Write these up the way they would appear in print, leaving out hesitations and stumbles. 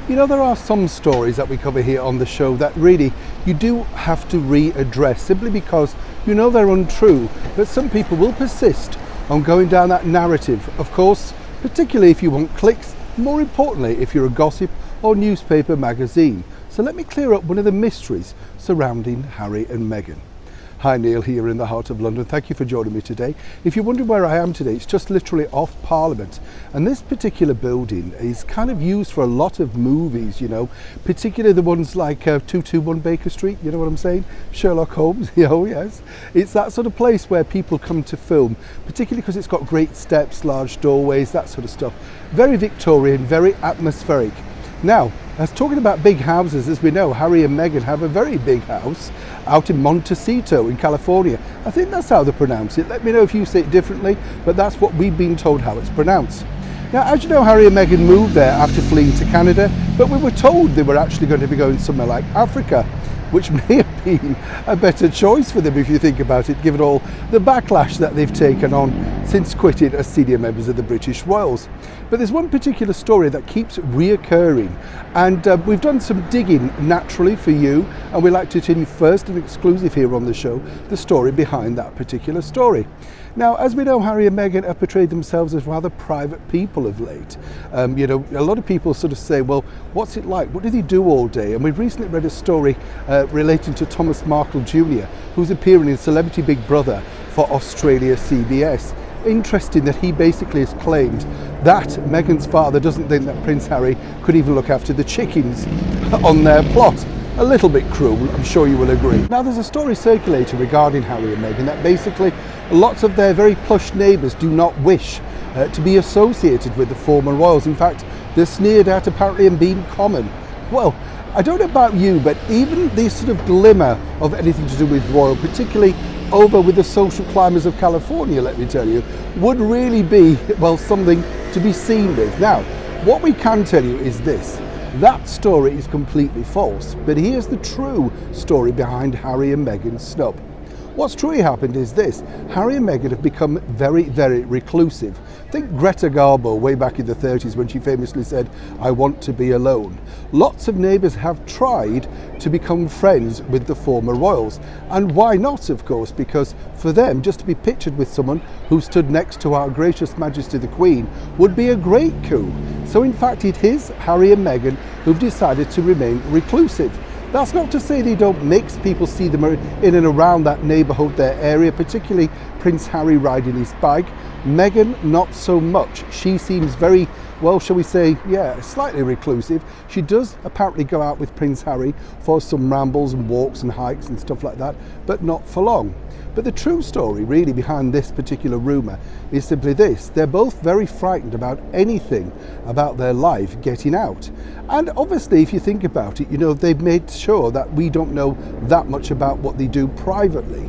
You know, there are some stories that we cover here on the show that really you do have to readdress simply because you know they're untrue, but some people will persist on going down that narrative. Of course, particularly if you want clicks, more importantly, if you're a gossip or newspaper magazine. So let me clear up one of the mysteries surrounding Harry and Meghan. Hi, Neil here in the heart of London. Thank you for joining me today. If you're wondering where I am today, it's just literally off Parliament. And this particular building is kind of used for a lot of movies, you know, particularly the ones like 221 Baker Street, you know what I'm saying? Sherlock Holmes, oh yes. It's that sort of place where people come to film, particularly because it's got great steps, large doorways, that sort of stuff. Very Victorian, very atmospheric. Now, as talking about big houses, as we know, Harry and Meghan have a very big house out in Montecito in California. I think that's how they pronounce it. Let me know if you say it differently, but that's what we've been told how it's pronounced. Now, as you know, Harry and Meghan moved there after fleeing to Canada, but we were told they were actually going to be going somewhere like Africa, which may have been a better choice for them if you think about it, given all the backlash that they've taken on since quitting as senior members of the British Royals. But there's one particular story that keeps reoccurring, and we've done some digging naturally for you, and we like to tell you first and exclusive here on the show the story behind that particular story. Now, as we know, Harry and Meghan have portrayed themselves as rather private people of late. You know, a lot of people sort of say, well, what's it like? What do they do all day? And we've recently read a story relating to Thomas Markle Jr., who's appearing in Celebrity Big Brother for Australia CBS. Interesting that he basically has claimed that Meghan's father doesn't think that Prince Harry could even look after the chickens on their plot. A little bit cruel, I'm sure you will agree. Now, there's a story circulating regarding Harry and Meghan that basically lots of their very plush neighbours do not wish to be associated with the former royals. In fact, they're sneered at apparently and being common. Well, I don't know about you, but even the sort of glimmer of anything to do with royal, particularly over with the social climbers of California, let me tell you, would really be, well, something to be seen with. Now, what we can tell you is this. That story is completely false, but here's the true story behind Harry and Meghan's snub. What's truly happened is this. Harry and Meghan have become very, very reclusive. Think Greta Garbo way back in the 30s when she famously said, "I want to be alone." Lots of neighbours have tried to become friends with the former royals. And why not, of course, because for them, just to be pictured with someone who stood next to our gracious Majesty the Queen would be a great coup. So in fact, it is Harry and Meghan who've decided to remain reclusive. That's not to say they don't mix. People see them in and around that neighbourhood, their area, particularly Prince Harry riding his bike. Meghan, not so much. She seems very, well, shall we say, yeah, slightly reclusive. She does apparently go out with Prince Harry for some rambles and walks and hikes and stuff like that, but not for long. But the true story really behind this particular rumour is simply this. They're both very frightened about anything about their life getting out. And obviously, if you think about it, you know, they've made sure that we don't know that much about what they do privately,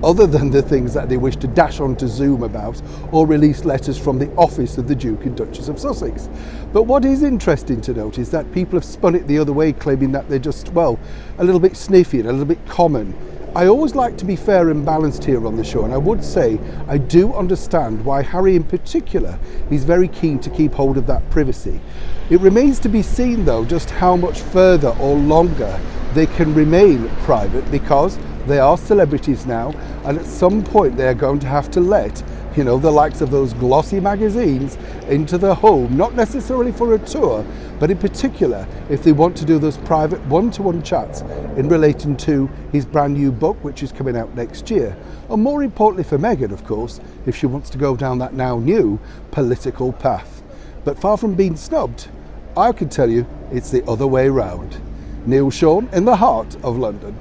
other than the things that they wish to dash onto Zoom about or release letters from the office of the Duke and Duchess of Sussex. But what is interesting to note is that people have spun it the other way, claiming that they're just, well, a little bit sniffy and a little bit common. I always like to be fair and balanced here on the show, and I would say I do understand why Harry in particular is very keen to keep hold of that privacy. It remains to be seen though just how much further or longer they can remain private, because they are celebrities now, and at some point they are going to have to let, you know, the likes of those glossy magazines into their home, not necessarily for a tour, but in particular if they want to do those private one-to-one chats in relating to his brand new book, which is coming out next year. And more importantly for Meghan, of course, if she wants to go down that now new political path. But far from being snubbed, I can tell you it's the other way round. Neil Sean in the heart of London.